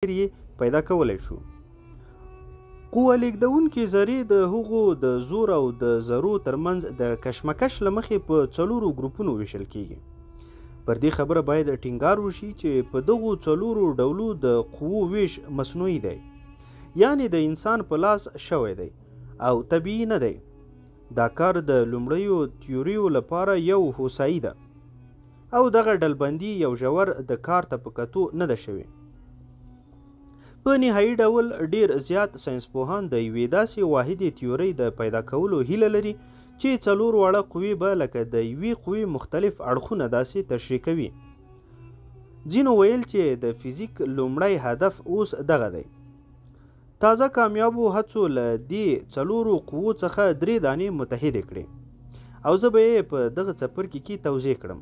یې پیدا کولی شو. قوه لیږدونکې ذرې د هغو د زور او د ذرو ترمنځ د کشمکش له مخې په 4 ګروپونو ویشل کیږي. پر دې خبره باید ټینګار وشي چې په دغو 4 ډولو د قوو ویش مصنوعي دی، یعنی د انسان په لاس شوی دی او طبیعي نه دی. دا کار د لومړیو تیوریو لپاره یو هوسایي ده او دغه ډلبندي یو ژور د کار ته په کتو نه ده شوې. په نهایي ډول ډیر زیات ساینسپوهان د یوې داسې واحدې تیورۍ د پیدا کولو هیله لري چې 4 واړه قوې به لکه د یوې قوې مختلف اړخونه داسې تشریح کوي. ځینو ویل چې د فزیک لومړی هدف اوس دغه دی. تازه کامیابو هڅو له دې 4 قوو څخه 3 دانې متحدې کړې او زه به یې په دغه څپرکي کې توضیح کړم.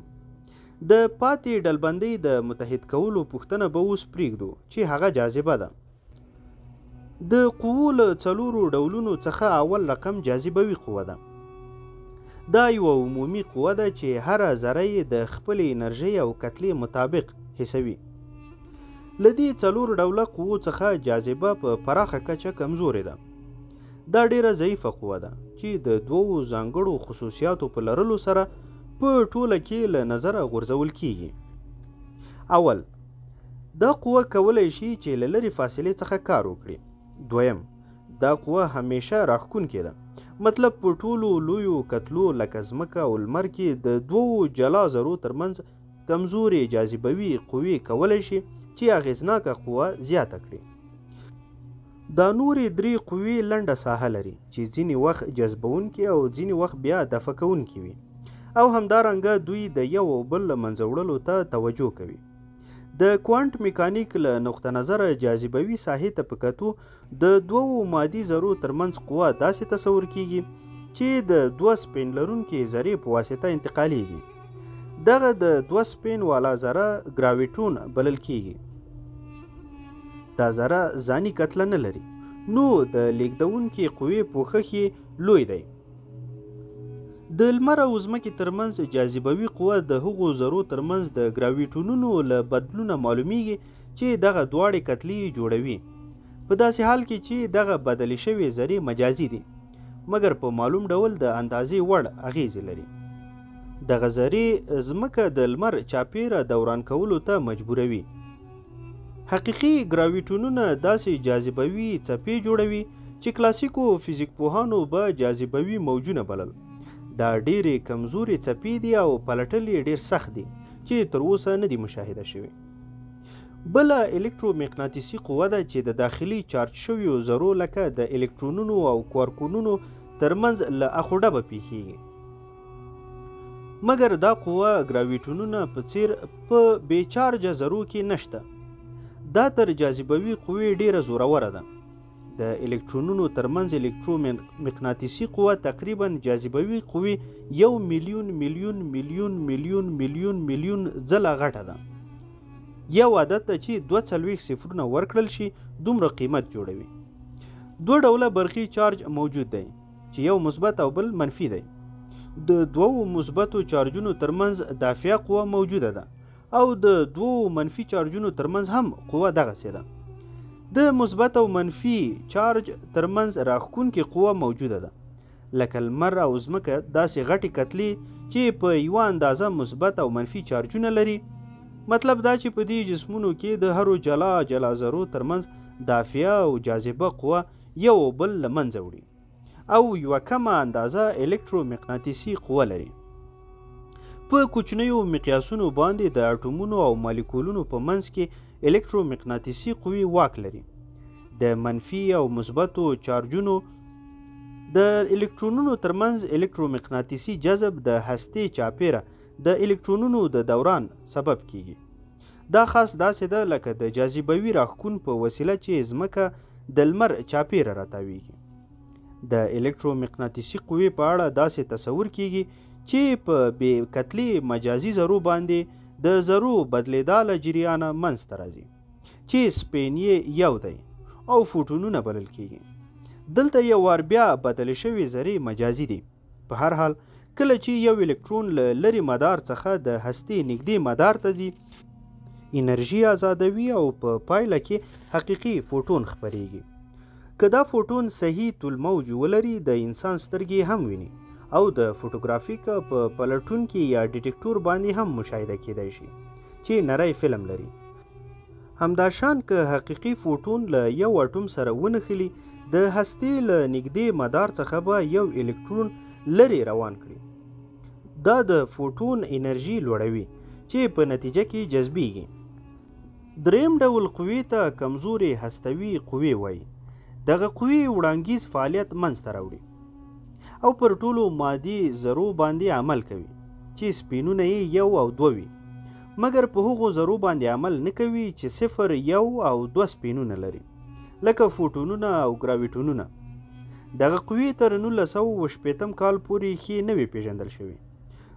د پاتې ډلبندۍ د متحد کولو پوښتنه به اوس پرېږدو چې هغه جاذبه ده. د قوو له 4 ډولونو څخه اول رقم جاذبوي قوه ده. دا یوه عمومي قوه ده چې هره ذره یې د خپلې انرژۍ او کتلې مطابق حسوي. له دې 4 ډوله قوو څخه جاذبه په پراخه کچه کمزورې ده. دا ډیره ضعیفه قوه ده چې د 2 ځانګړو خصوصیاتو په لرلو سره په ټوله کې له نظره غورځول کیږي. اول، دا قوه کولی شي چې له لرې فاصلې څخه کار وکړي. دویم، دا قوه همیشه راښکونکې ده. مطلب په ټولو لویو کتلو لکه ځمکه او لمر کې د 2 جلا ذرو ترمنځ کمزورې جاذبوي قوې کولی شي چې اغیزناکه قوه زیاته کړي. دا نورې 3 قوې لنډه ساحه لري چې ځینې وخت جذبونکې او ځینې وخت بیا دفع کوونکې وي او همدارنګه دوی د یو او بل له منځه وړلو ته توجه کوي. د کوانټ میکانیک له نقطه نظره جاذبوي ساحې ته په کتو د 2 مادي ذرو ترمنځ قوه داسې تصور کیږي چې د 2 سپین لرونکې ذرې په واسطه انتقالیږي. دغه د 2 سپین والا ذره ګراویټون بلل کیږي. دا ذره ځاني کتله نه لري، نو د لیږدونکې قوې پوښښ یې لوی دی. د لمر او ځمکې ترمنځ جاذبوي قوه د هغو ذرو ترمنځ د ګراویټونونو له بدلونه معلومیږي چې دغه دواړې کتلې جوړوي، په داسې حال کې چې دغه بدلې شوې ذرې مجازي دي مګر په معلوم ډول د اندازې وړ اغیزې لري. دغه ذرې ځمکه د لمر چاپیره دوران کولو ته مجبوروي. حقیقي ګراویټونونه داسې جاذبوي څپې جوړوي چې کلاسیکو فزیک پوهانو به جاذبوي موجونه بلل. دا ډېرې کمزورې څپې دي او پلټل یې ډېر سخت دي چې تر اوسه نه دي مشاهده شوي. بله الکترومقناطیسي قوه ده چې د داخلي چارج شویو ذرو لکه د الکترونونو او کوارکونونو ترمنځ له اخو ډبه پیښیږي. مګر دا قوه ګراویټونونه په څیر په بې چارجه ذرو کې نشته. دا تر جاذبوي قوې ډېره زوروره ده. د الکترونونو ترمنځ الکترومقناطیسي قوه تقریبا جاذبوي قوې 1 میلیون میلیون میلیون میلیون میلیون میلیون ځله غټه ده. یو عدد ته چې 42 صفرونه ورکړل شي دومره قیمت جوړوي. 2 ډوله برقي چارج موجود دی چې یو مثبت او بل منفي دی. د 2 مثبتو چارجونو ترمنځ دافعه قوه موجوده ده او د 2 منفي چارجونو ترمنځ هم قوه دغسې ده. د مثبت او منفي چارج ترمنځ راښکونکې قوه موجوده ده لکه لمر او ځمکه داسې غټې کتلې چې په یوه اندازه مثبت او منفي چارجونه لري. مطلب دا چې په دې جسمونو کې د هرو جلا جلا ذرو ترمنځ دافعه او جاذبه قوه یو بل له منځه وړي او یوه کمه اندازه الکترومقناطیسي قوه لري. په کوچنیو مقیاسونو باندې د اټومونو او مالیکولونو په منځ کې الکترومقناطیسي قوې واک لري. د منفي او مثبتو چارجونو د الکترونونو ترمنځ الکترومقناطیسي جذب د هستې چاپیره د الکترونونو د دوران سبب کیږي. دا خاص داسې ده لکه د جاذبوي راښکون په وسیله چې ځمکه د لمر چاپیره راتاویږي. د الکترومقناطیسي قوې په اړه داسې تصور کیږي چې په بې کتلې مجازي ذرو باندې د ذرو بدلیدا له جریانه منځته راځي چې سپین یې یو دی او فوټونونه بلل کیږي. دلته یو وار بیا بدلې شوې ذرې مجازي دي. په هر حال کله چې یو الکترون له لرې مدار څخه د هستې نږدې مدار ته ځي انرژي آزادوي او په پایله کې حقیقي فوټون خپریږي. که دا فوټون صحیح طول موج ولري د انسان سترګې هم ویني او د فوټوګرافیک په پلټون کې یا ډیټیکټور باندې هم مشاهده کیدای شي چې نری فلم لري. همداشان که حقیقي فوټون له یو اټوم سره ونښلي د هستې له نږدې مدار څخه به یو الکترون لرې روان کړي. دا د فوټون انرژي لوړوي چې په نتیجه کې جذبیږي. دریم ډول قوې ته کمزورې هستوي قوې وایي. دغه قوې وړاندیز فعالیت منځته راوړي او پر ټولو مادي ذرو باندې عمل کوي چې سپینونه یې 1 او 2 وي، مګر په هغو ذرو باندې عمل نه کوي چې 0 1 او 2 سپینونه لري لکه فوټونونه او ګراویټونونه. دغه قوې تر 1980 کال پورې ښې نه وې پیژندل شوې.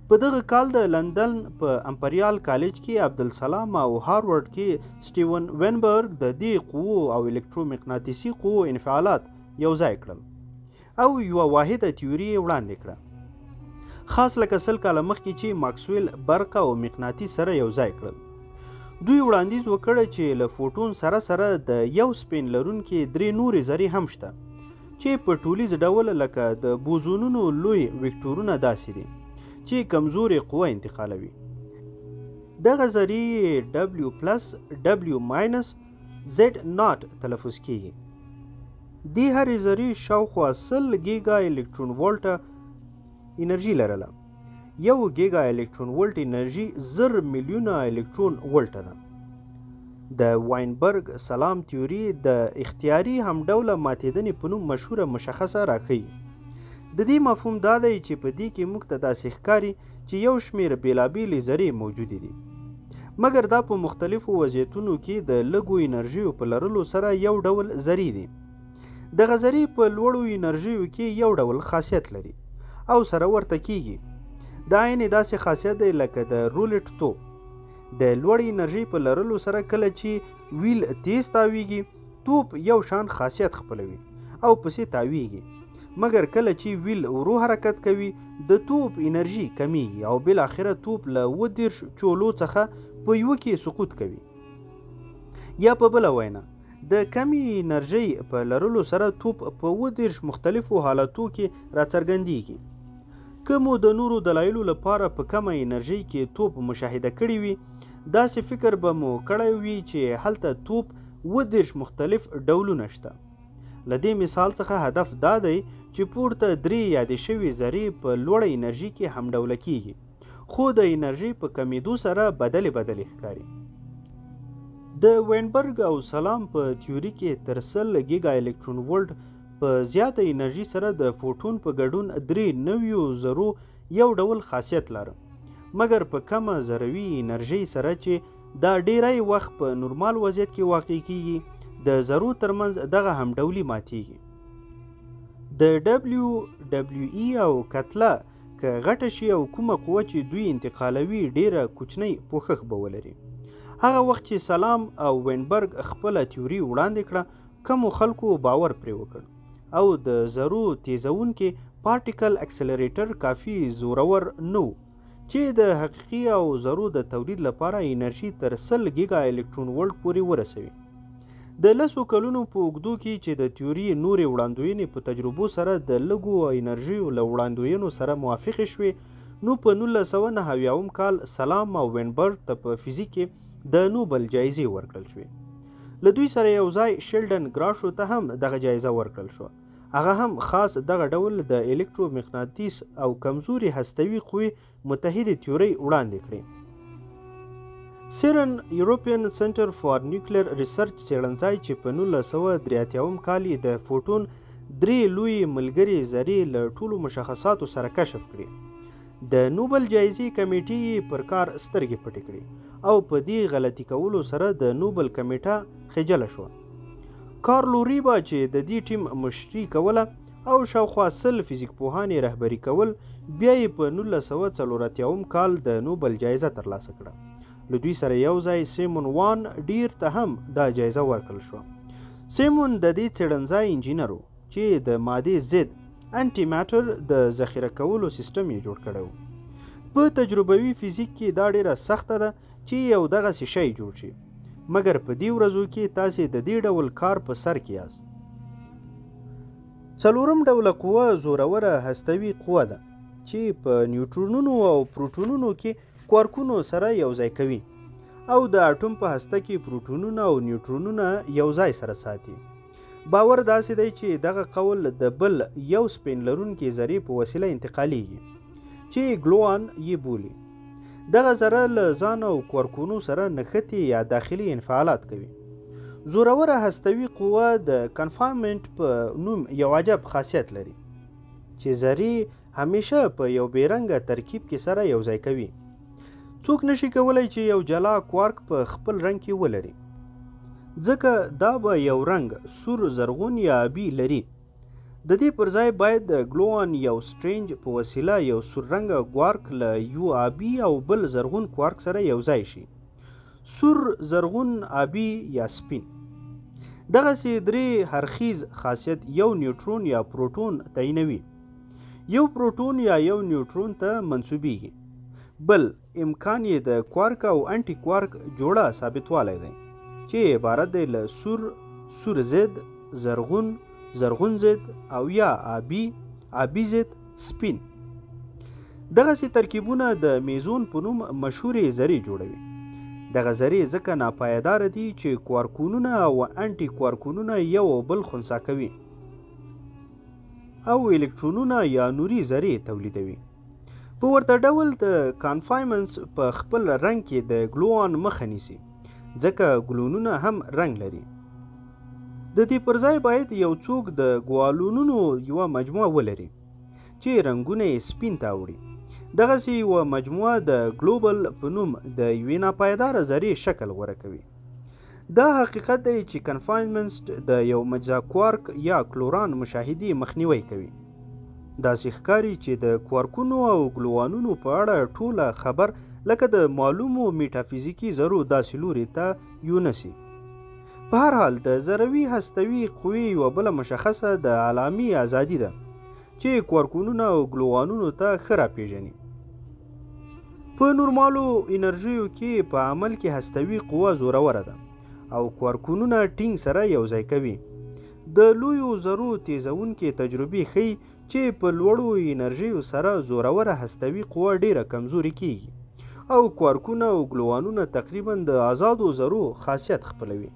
په دغه کال د لندن په امپریال کالج کې عبدالسلام او هارورډ کې سټیون وینبرګ د دې قوو او الکترومقناطیسي قوو انفعالات یو ځای کړل او یوه واحده تیوري یې وړاندې کړه، خاص لکه 100 کاله مخکې چې ماکسویل برق او مقناطیس سره یو ځای کړل. دوی وړاندیز وکړ چې له فوټون سره سره د یو سپین لرونکي 3 نورې ذرې هم شته چې په ټولیز ډول لکه د بوزونونو لوی ویکټورونه داسې دي چې کمزوري قوه انتقالوي. دغه ذرې W پلس W ماینس Z ناٹ تلفظ کیږي. دې هرې ذرې شاوخوا 100 ګیګا الکترون ولټه انرژي لرله. 1 ګیګا الکترون ولټ انرژي 1000 میلیونه الکترون ولټه ده. د واینبرګ سلام تیوري د اختیاري هم ډوله ماتېدنې په نوم مشهوره مشخصه راښيي. د دې مفهوم دا دی چې په دې کې موږ ته داسې ښکاري چې یو شمېر بېلابېلې ذرې موجودې دي، مګر دا په مختلفو وضعیتونو کې د لږو انرژیو په لرلو سره یو ډول ذرې دي. دغه ذرې په لوړو انرژیو کې یو ډول خاصیت لري او سره ورته کیږي. دا عین داسې خاصیت دی لکه د رولټ توپ. د لوړې انرژۍ په لرلو سره کله چې ویل تیز تاویږي توپ یو شان خاصیت خپلوي او پسې تاویږي، مګر کله چې ویل ورو حرکت کوي د توپ انرژي کمیږي او بالاخره توپ له 20 چولو څخه په یو کې سقوط کوي. یا په بله وینا د کمی انرژۍ په لرلو سره توپ په 20 مختلفو حالتو کې راڅرګندیږي. که مو د نورو دلایلو لپاره په کمه انرژۍ کې توپ مشاهده کړی وي، داسې فکر به مو کړی وي چې هلته توپ 20 مختلف ډولونه شته. له دې مثال څخه هدف دا دی چې پورته 3 یادې شوې ذرې په لوړه انرژي کې هم ډوله کیږي، خو د انرژي په کمیدو سره بدلې ښکاري. د وینبرګ او سلام په تیوري کې تر 100 ګیګا الکترون ولټ په زیاته انرژي سره د فوټون په ګډون 3 نویو ذرو یو ډول خاصیت لري، مګر په کمه ذروي انرژي سره چې دا ډیری وخت په نورمال وضعیت کې واقع کیږي، د ذرو ترمنځ دغه هم ډولي ماتیږي. د WWE او کتله که غټه شي او کومه قوه چې دوی انتقالوي ډیره کوچنۍ پوښښ به ولري. هغه وخت چې سلام او وینبرګ خپله تیوري وړاندې کړه، کمو خلکو باور پرې وکړ او د ذرو تیزونکي پارټیکل اکسلریټر کافي زورور نه و چې د حقیقي او ذرو د تولید لپاره انرژي تر 100 ګیګا الکترون ولټ پورې ورسوي. د 10 کلونو په اوږدو کې چې د تیوري نورې وړاندوینې په تجربو سره د لږو انرژیو له وړاندوینو سره موافقې شوې، نو په 1990 کال سلام او وینبرګ ته په فزیک کې د نوبل جایزې ورکړل شوې. له دوی سره یو ځای شیلډن ګراشو ته هم دغه جایزه ورکړل شوه. هغه هم خاص دغه ډول د الکترومقناطیس او کمزوري هستوي قوې متحدې تیورۍ وړاندې کړې. سیرن یوروپین سنټر فار نیوکلیر ریسرچ څېړنځای چې په 1983 کال یې د فوټون 3 لوی ملګري ذرې له ټولو مشخصاتو سره کشف کړي. د نوبل جایزې کمیټې پر کار سترګې پټې کړي او په دې غلطي کولو سره د نوبل کمیټه خجله شوه. کارلو ریبا چې د دې ټیم مشري کوله او شاوخوا 100 فزیک پوهانې رهبري کول، بیا یې په 1984 کال د نوبل جایزه ترلاسه کړه. له دوی سره یو ځای سیمون وان ډیر ته هم دا جایزه ورکړل شوه. سیمون د دې څېړنځای انجینر و چې د مادې ضد انټي ماټر د ذخیره کولو سیستم یې جوړ کړی و. په تجربوي فزیک کې دا ډیره سخته ده چې یو دغسې شی جوړ شي، مګر په دې ورځو کې تاسې د دې ډول کار په سر کې یاست. څلورم ډوله قوه زوروره هستوي قوه ده چې په نیوټرونونو او پروټونونو کې کوارکونو سره یوځای کوي او د اټوم په هسته کې پروټونونه او نیوټرونونه یوځای سره ساتي. باور داسې دی چې دغه قول د بل یو سپین لرونکي ذرې په وسیله انتقالیږي چې ګلوان یې بولي. دغه ذره له ځان او کوارکونو سره نښتي یا داخلي انفعالات کوي. زوروره هستوي قوه د کنفاینمنت په نوم یو عجب خاصیت لري چې ذرې همیشه په یو بیرنګه ترکیب کې سره یوځای کوي. څوک نشي کولی چې یو جلا کوارک په خپل رنګ کې ولري، ځکه دا به یو رنګ سور، زرغون یا آبي لري. د دې پر ځای باید د ګلوان یو سټرینج په وسیله یو سور رنګه کوارک له یو آبي او بل زرغون کوارک سره یوځای شي. سور، زرغون، آبي یا سپین. دغسې درې هرخیز خاصیت یو نیوټرون یا پروټون تعینوي. یو پروټون یا یو نیوټرون ته منسوبیږي، بل امکان یې د کوارک او انټي کوارک جوړه ثابتوالی دی چې عبارت دی له سور، سور ضد، زرغون، زرغون ضد او یا آبي، آبي ضد، سپین. دغسې ترکیبونه د میزون په نوم مشهورې ذرې جوړوي. دغه ذرې ځکه ناپایداره دي چې کوارکونونه او انټي کوارکونونه یو او بل خنثی کوي او الکترونونه یا نوري ذرې تولیدوي. په ورته ډول د کانفاینمنس په خپل رنګ کې د ګلوان مخه نیسي، ځکه ګلونونه هم رنګ لري. د دې پر ځای باید یو څوک د ګوالونونو یوه مجموعه ولري چې رنګونه یې سپین ته اوړي. دغسې یوه مجموعه د ګلوبل په نوم د یوې ناپایداره ذرې شکل غوره کوي. دا حقیقت دی چې کنفاینمنس د یو مجزا کوارک یا کلوران مشاهدې مخنیوی کوي. داسې ښکاري چې د کوارکونو او ګلوانونو په اړه ټوله خبر لکه د معلومو میټافیزیکي ذرو داسې لوري ته یونسي. په هر حال د ذروي هستوي قوې یوه بله مشخصه د علامي ازادي ده چې کوارکونونه او ګلوانونو ته ښه راپېژني. په نورمالو انرژیو کې په عمل کې هستوي قوه زوروره ده او کوارکونونه ټینګ سره یوځای کوي. د لویو ذرو تیزونکې تجربې ښیي چې په لوړو انرژیو سره زوروره هستوي قوه ډیره کمزوري کیږي او کوارکونه او ګلوانونه تقریبا د آزادو ذرو خاصیت خپلوي.